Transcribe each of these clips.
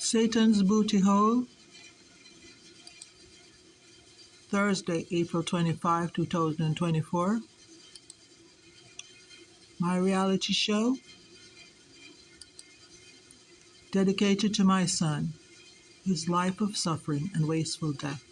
Satan's Booty Hole, Thursday, April 25, 2024. My reality show, dedicated to my son, his life of suffering and wasteful death.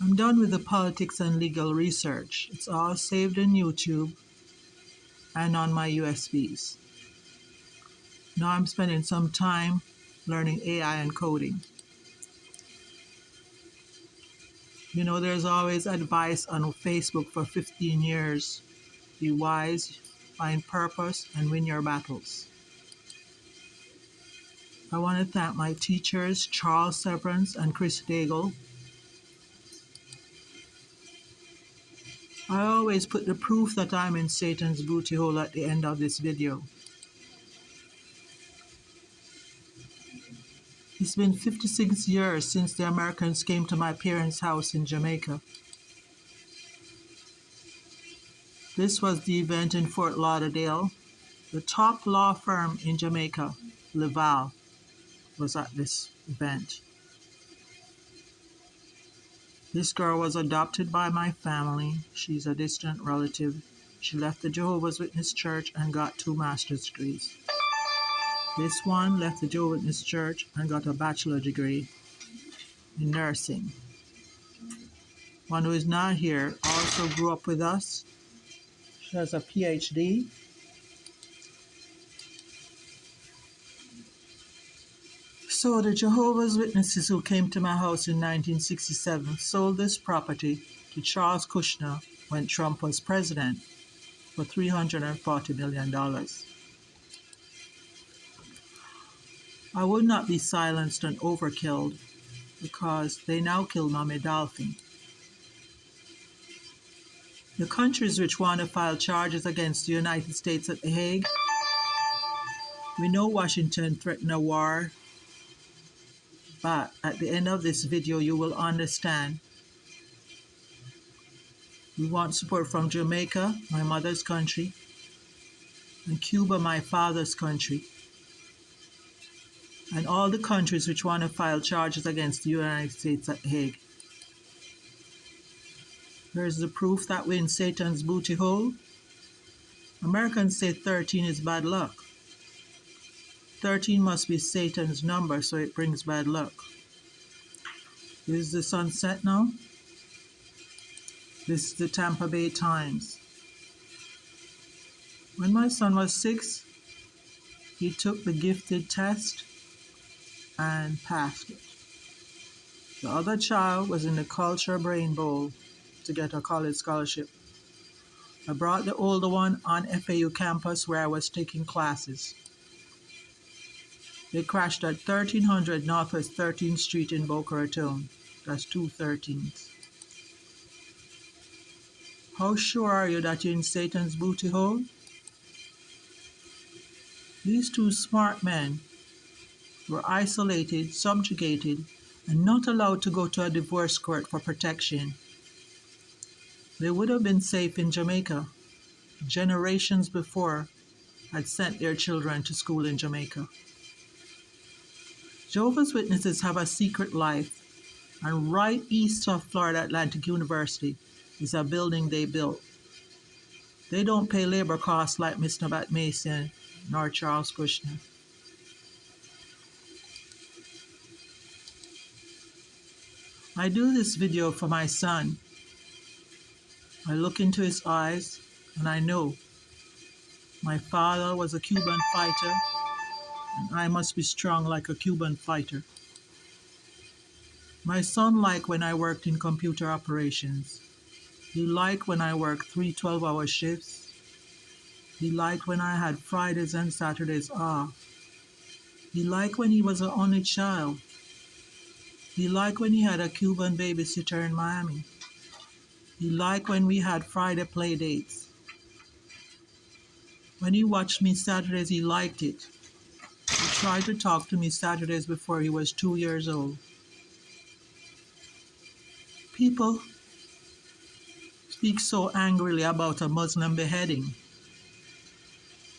I'm done with the politics and legal research. It's all saved in YouTube and on my USBs. Now I'm spending some time learning AI and coding. You know, there's always advice on Facebook for 15 years. Be wise, find purpose, and win your battles. I want to thank my teachers, Charles Severance and Chris Daigle. I always put the proof that I'm in Satan's booty hole at the end of this video. It's been 56 years since the Americans came to my parents' house in Jamaica. This was the event in Fort Lauderdale. The top law firm in Jamaica, Laval, was at this event. This girl was adopted by my family. She's a distant relative. She left the Jehovah's Witness Church and got 2 master's degrees. This one left the Jehovah's Witness Church and got a bachelor degree in nursing. One who is not here also grew up with us. She has a PhD. So the Jehovah's Witnesses who came to my house in 1967 sold this property to Charles Kushner when Trump was president for $340 million. I would not be silenced and overkilled because they now kill Mommy Dolphin. The countries which want to file charges against the United States at The Hague, we know Washington threatened a war, but at the end of this video you will understand. We want support from Jamaica, my mother's country, and Cuba, my father's country, and all the countries which want to file charges against the United States at The Hague. Here's the proof that we're in Satan's booty hole. Americans say 13 is bad luck. 13 must be Satan's number, so it brings bad luck. This is the sunset now. This is the Tampa Bay Times. When my son was 6, he took the gifted test and passed it. The other child was in the Culture Brain Bowl to get a college scholarship. I brought the older one on FAU campus where I was taking classes. They crashed at 1300 Northwest 13th Street in Boca Raton. That's 2 13s. How sure are you that you're in Satan's booty hole? These 2 smart men were isolated, subjugated, and not allowed to go to a divorce court for protection. They would have been safe in Jamaica. Generations before had sent their children to school in Jamaica. Jehovah's Witnesses have a secret life, and right east of Florida Atlantic University is a building they built. They don't pay labor costs like Mr. Bat Mason nor Charles Kushner. I do this video for my son. I look into his eyes and I know my father was a Cuban fighter and I must be strong like a Cuban fighter. My son liked when I worked in computer operations. He liked when I worked 3 12-hour shifts. He liked when I had Fridays and Saturdays off. He liked when he was an only child. He liked when he had a Cuban babysitter in Miami. He liked when we had Friday play dates. When he watched me Saturdays, he liked it. He tried to talk to me Saturdays before he was 2 years old. People speak so angrily about a Muslim beheading.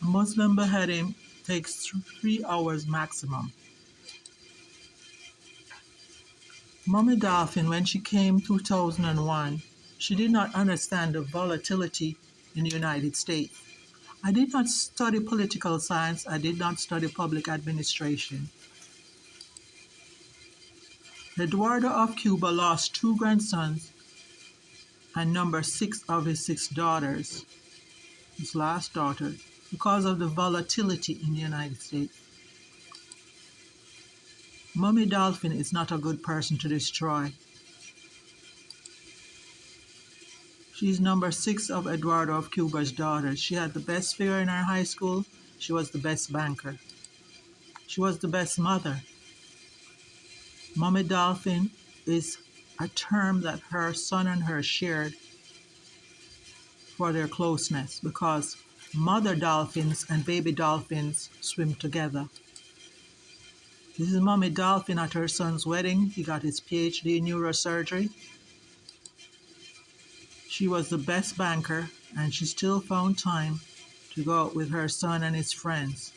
A Muslim beheading takes 3 hours maximum. Mommy Dolphin, when she came 2001, she did not understand the volatility in the United States. I did not study political science. I did not study public administration. Eduardo of Cuba lost 2 grandsons and number 6 of his 6 daughters, his last daughter, because of the volatility in the United States. Mummy Dolphin is not a good person to destroy. She's number 6 of Eduardo of Cuba's daughters. She had the best figure in her high school. She was the best banker. She was the best mother. Mummy Dolphin is a term that her son and her shared for their closeness because mother dolphins and baby dolphins swim together. This is Mummy Dolphin at her son's wedding. He got his PhD in neurosurgery. She was the best banker, and she still found time to go out with her son and his friends.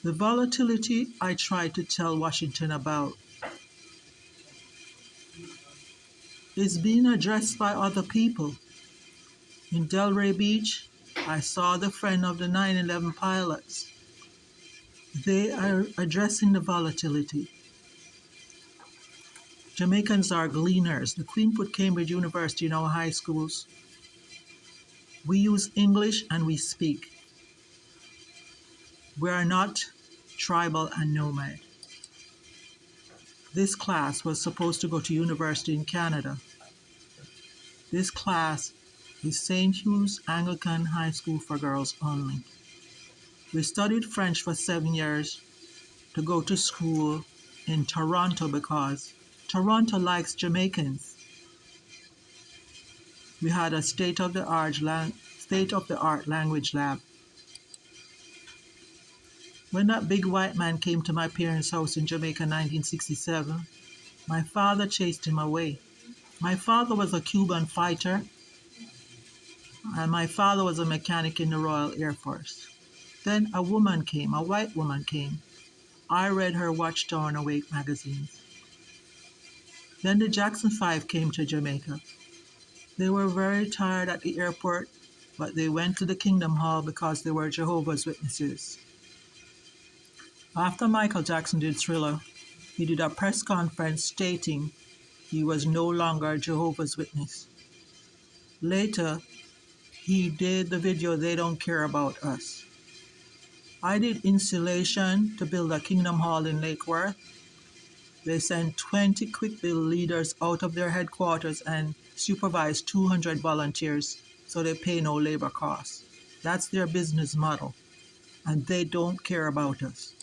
The volatility I tried to tell Washington about is being addressed by other people. In Delray Beach, I saw the friend of the 9/11 pilots. They are addressing the volatility. Jamaicans are gleaners. The Queen put Cambridge University in our high schools. We use English and we speak. We are not tribal and nomad. This class was supposed to go to university in Canada. This class is St. Hugh's Anglican High School for girls only. We studied French for 7 years to go to school in Toronto because Toronto likes Jamaicans. We had a state-of-the-art language lab. When that big white man came to my parents' house in Jamaica in 1967, my father chased him away. My father was a Cuban fighter, and my father was a mechanic in the Royal Air Force. Then a woman came, a white woman came. I read her Watchtower and Awake magazines. Then the Jackson 5 came to Jamaica. They were very tired at the airport, but they went to the Kingdom Hall because they were Jehovah's Witnesses. After Michael Jackson did Thriller, he did a press conference stating he was no longer a Jehovah's Witness. Later, he did the video They Don't Care About Us. I did installation to build a Kingdom Hall in Lake Worth. They sent 20 quick build leaders out of their headquarters and supervised 200 volunteers, so they pay no labor costs. That's their business model, and they don't care about us.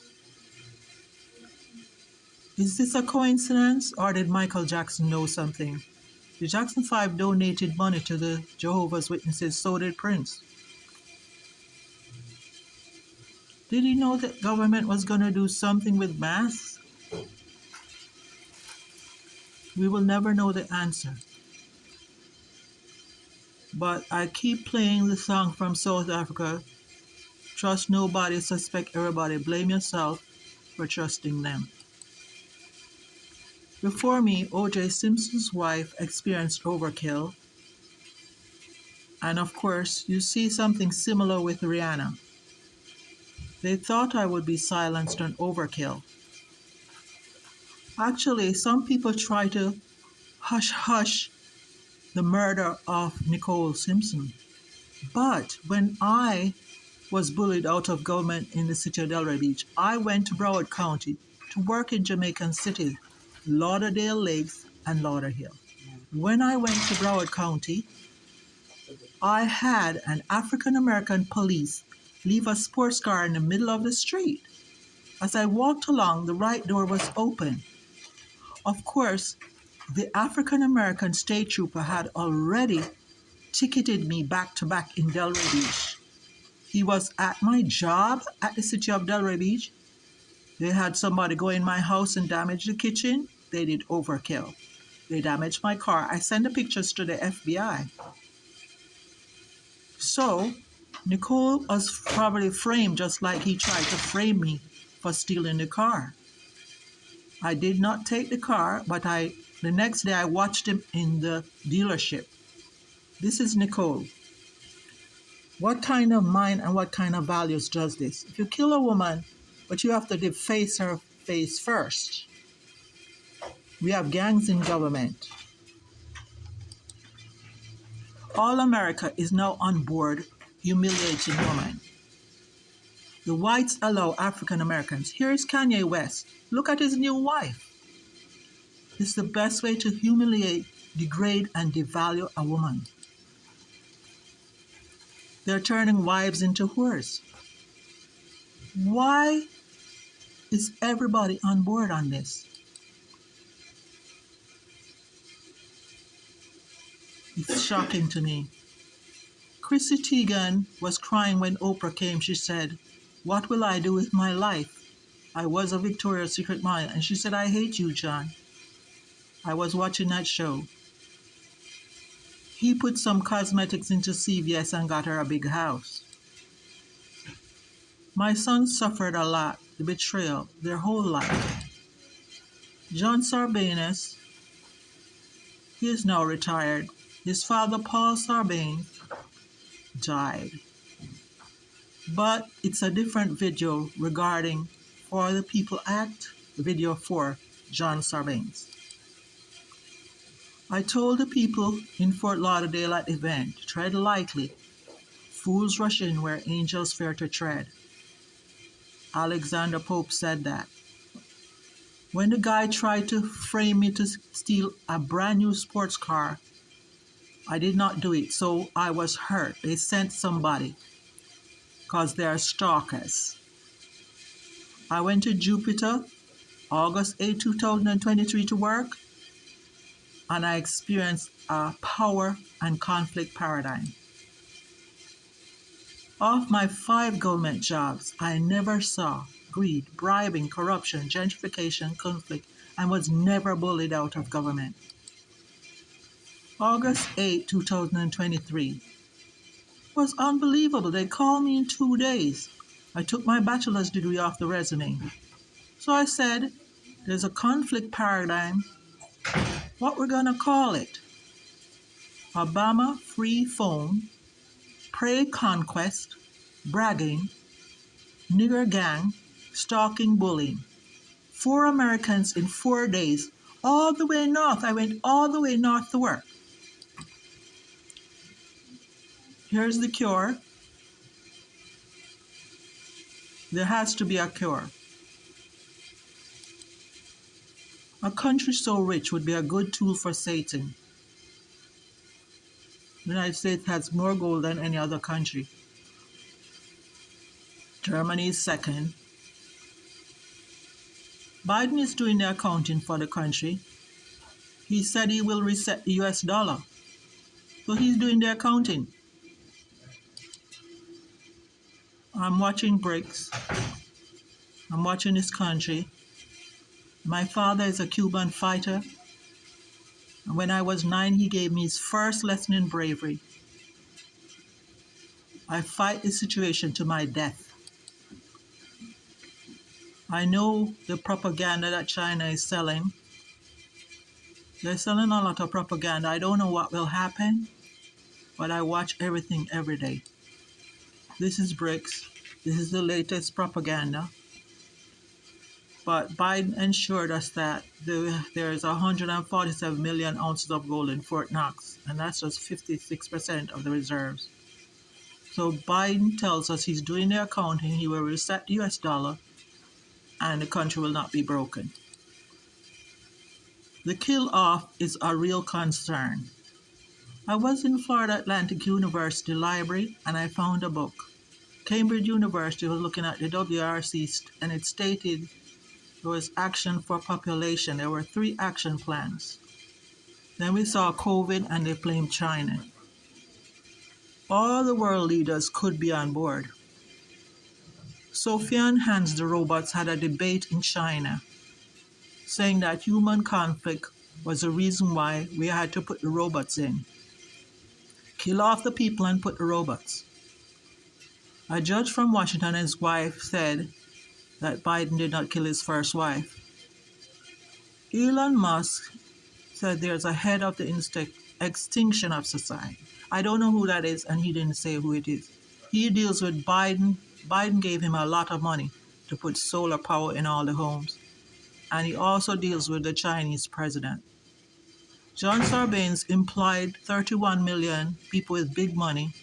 Is this a coincidence, or did Michael Jackson know something? The Jackson 5 donated money to the Jehovah's Witnesses, so did Prince. Did he know that government was going to do something with masks? We will never know the answer. But I keep playing the song from South Africa, Trust Nobody, Suspect Everybody, Blame Yourself for Trusting Them. Before me, O.J. Simpson's wife experienced overkill. And of course, you see something similar with Rihanna. They thought I would be silenced on overkill. Actually, some people try to hush the murder of Nicole Simpson. But when I was bullied out of government in the city of Delray Beach, I went to Broward County to work in Jamaican cities, Lauderdale Lakes and Lauderhill. When I went to Broward County, I had an African-American police leave a sports car in the middle of the street. As I walked along, the right door was open. Of course, the African-American state trooper had already ticketed me back to back in Delray Beach. He was at my job at the city of Delray Beach. They had somebody go in my house and damage the kitchen. They did overkill. They damaged my car. I sent the pictures to the FBI. So, Nicole was probably framed just like he tried to frame me for stealing the car. I did not take the car, but the next day I watched him in the dealership. This is Nicole. What kind of mind and what kind of values does this? If you kill a woman, but you have to deface her face first. We have gangs in government. All America is now on board humiliating women. The whites allow African Americans. Here is Kanye West. Look at his new wife. It's the best way to humiliate, degrade, and devalue a woman. They're turning wives into whores. Why is everybody on board on this? It's shocking to me. Chrissy Teigen was crying when Oprah came. She said, "What will I do with my life? I was a Victoria's Secret model." And she said, "I hate you, John." I was watching that show. He put some cosmetics into CVS and got her a big house. My son suffered a lot, the betrayal, their whole life. John Sarbanes, he is now retired. His father, Paul Sarbanes, died. But it's a different video regarding For the People Act, the video for John Sarbanes. I told the people in Fort Lauderdale at the event, tread lightly. Fools rush in where angels fear to tread. Alexander Pope said that. When the guy tried to frame me to steal a brand new sports car, I did not do it, so I was hurt. They sent somebody because they are stalkers. I went to Jupiter, August 8, 2023 to work, and I experienced a power and conflict paradigm. Of my 5 government jobs, I never saw greed, bribing, corruption, gentrification, conflict, and was never bullied out of government. August 8, 2023 was unbelievable. They called me in 2 days. I took my bachelor's degree off the resume. So I said, there's a conflict paradigm. What we're going to call it? Obama free phone, prey conquest, bragging, nigger gang, stalking, bullying. 4 Americans in 4 days, all the way north. I went all the way north to work. Here's the cure. There has to be a cure. A country so rich would be a good tool for Satan. The United States has more gold than any other country. Germany is second. Biden is doing the accounting for the country. He said he will reset the US dollar. So he's doing the accounting. I'm watching BRICS. I'm watching this country. My father is a Cuban fighter. And when I was 9, he gave me his first lesson in bravery. I fight this situation to my death. I know the propaganda that China is selling. They're selling a lot of propaganda. I don't know what will happen, but I watch everything every day. This is BRICS. This is the latest propaganda. But Biden assured us that there is 147 million ounces of gold in Fort Knox, and that's just 56% of the reserves. So Biden tells us he's doing the accounting, he will reset the US dollar, and the country will not be broken. The kill-off is a real concern. I was in Florida Atlantic University Library, and I found a book. Cambridge University was looking at the WRC, and it stated there was action for population. There were 3 action plans. Then we saw COVID and they blamed China. All the world leaders could be on board. Sophia and Hans the robots had a debate in China saying that human conflict was the reason why we had to put the robots in. Kill off the people and put the robots. A judge from Washington and his wife said that Biden did not kill his first wife. Elon Musk said there's a head of the extinction of society. I don't know who that is, and he didn't say who it is. He deals with Biden. Biden gave him a lot of money to put solar power in all the homes. And he also deals with the Chinese president. John Sarbanes implied 31 million people with big money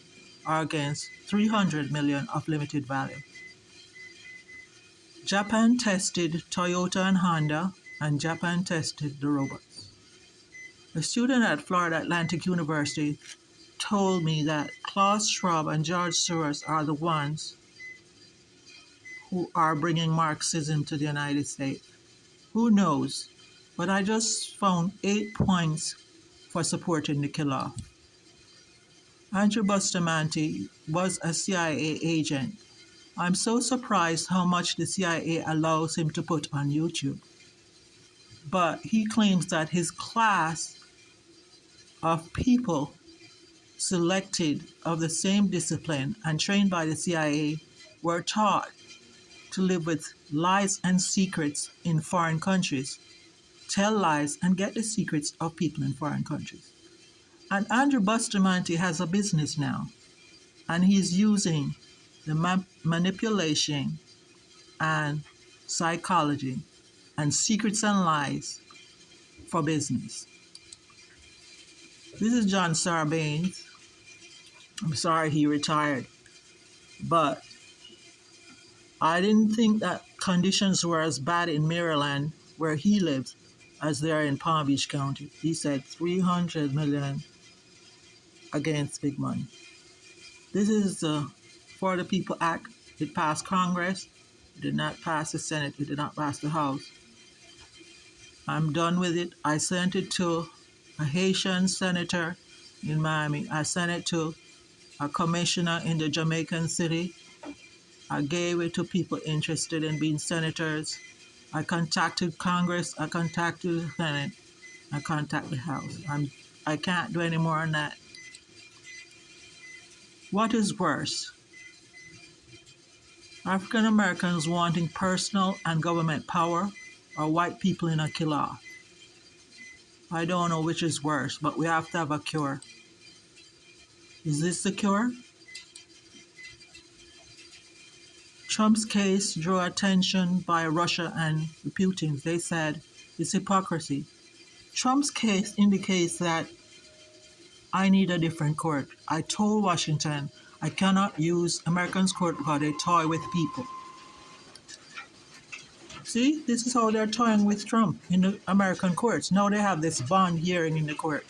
are against 300 million of limited value. Japan tested Toyota and Honda, and Japan tested the robots. A student at Florida Atlantic University told me that Klaus Schwab and George Soros are the ones who are bringing Marxism to the United States. Who knows? But I just found 8 points for supporting the kill-off. Andrew Bustamante was a CIA agent. I'm so surprised how much the CIA allows him to put on YouTube. But he claims that his class of people selected of the same discipline and trained by the CIA were taught to live with lies and secrets in foreign countries, tell lies and get the secrets of people in foreign countries. And Andrew Bustamante has a business now, and he's using the manipulation and psychology and secrets and lies for business. This is John Sarbanes. I'm sorry he retired, but I didn't think that conditions were as bad in Maryland, where he lives, as they are in Palm Beach County. He said 300 million against big money. This is the For the People Act. It passed Congress. It did not pass the Senate. It did not pass the House. I'm done with it. I sent it to a Haitian senator in Miami. I sent it to a commissioner in the Jamaican city. I gave it to people interested in being senators. I contacted Congress. I contacted the Senate. I contacted the House. I can't do any more on that. What is worse? African Americans wanting personal and government power, or white people in a kill-off? I don't know which is worse, but we have to have a cure. Is this the cure? Trump's case drew attention by Russia and the Putins. They said it's hypocrisy. Trump's case indicates that I need a different court. I told Washington I cannot use Americans' court because they toy with people. See, this is how they're toying with Trump in the American courts. Now they have this bond hearing in the court.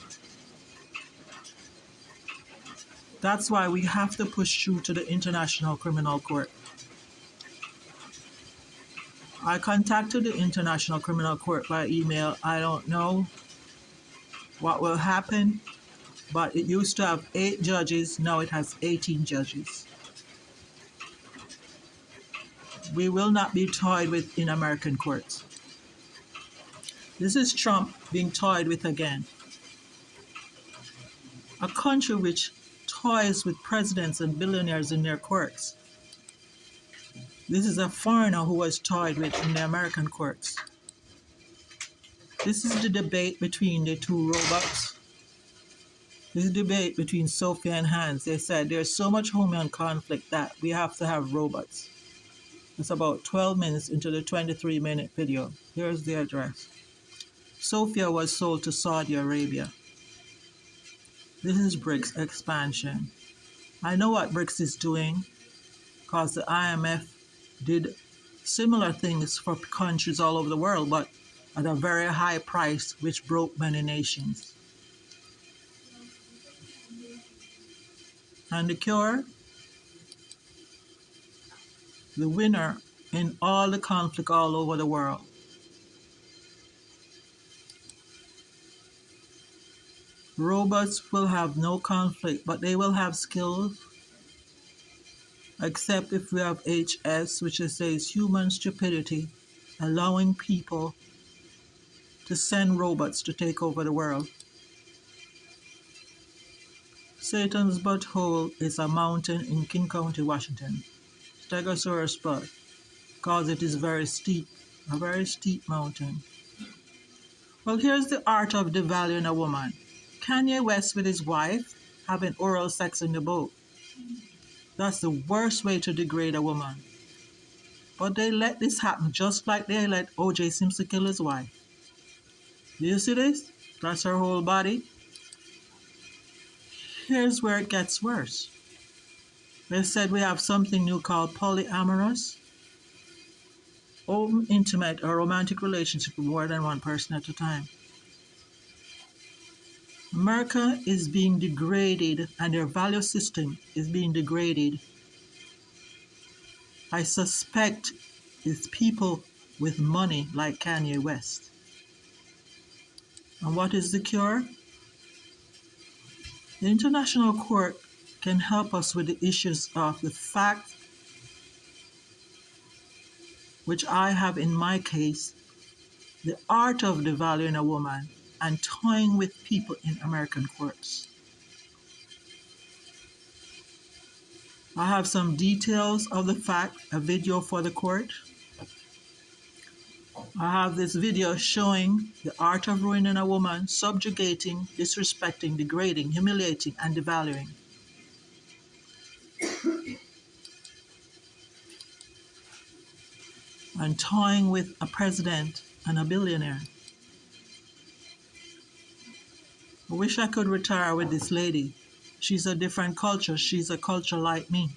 That's why we have to push through to the International Criminal Court. I contacted the International Criminal Court by email. I don't know what will happen, but it used to have 8 judges. Now it has 18 judges. We will not be toyed with in American courts. This is Trump being toyed with again. A country which toys with presidents and billionaires in their courts. This is a foreigner who was toyed with in the American courts. This is the debate between the two robots. This is the debate between Sophia and Hans. They said there's so much human conflict that we have to have robots. It's about 12 minutes into the 23-minute video. Here's the address. Sophia was sold to Saudi Arabia. This is BRICS expansion. I know what BRICS is doing because the IMF did similar things for countries all over the world, but at a very high price, which broke many nations. And the cure? The winner in all the conflict all over the world. Robots will have no conflict, but they will have skills, except if we have HS, which says human stupidity, allowing people to send robots to take over the world. Satan's butthole is a mountain in King County, Washington. Stegosaurus butt, because it is very steep, a very steep mountain. Well, here's the art of devaluing a woman. Kanye West with his wife having oral sex in the boat. That's the worst way to degrade a woman. But they let this happen just like they let O.J. Simpson kill his wife. Do you see this? That's her whole body. Here's where it gets worse. They said we have something new called polyamorous, intimate or romantic relationship with more than one person at a time. America is being degraded and their value system is being degraded. I suspect it's people with money like Kanye West. And what is the cure? The International Court can help us with the issues of the fact, which I have in my case, the art of devaluing a woman and toying with people in American courts. I have some details of the fact, a video for the court. I have this video showing the art of ruining a woman, subjugating, disrespecting, degrading, humiliating, and devaluing. And toying with a president and a billionaire. I wish I could retire with this lady. She's a different culture. She's a culture like me.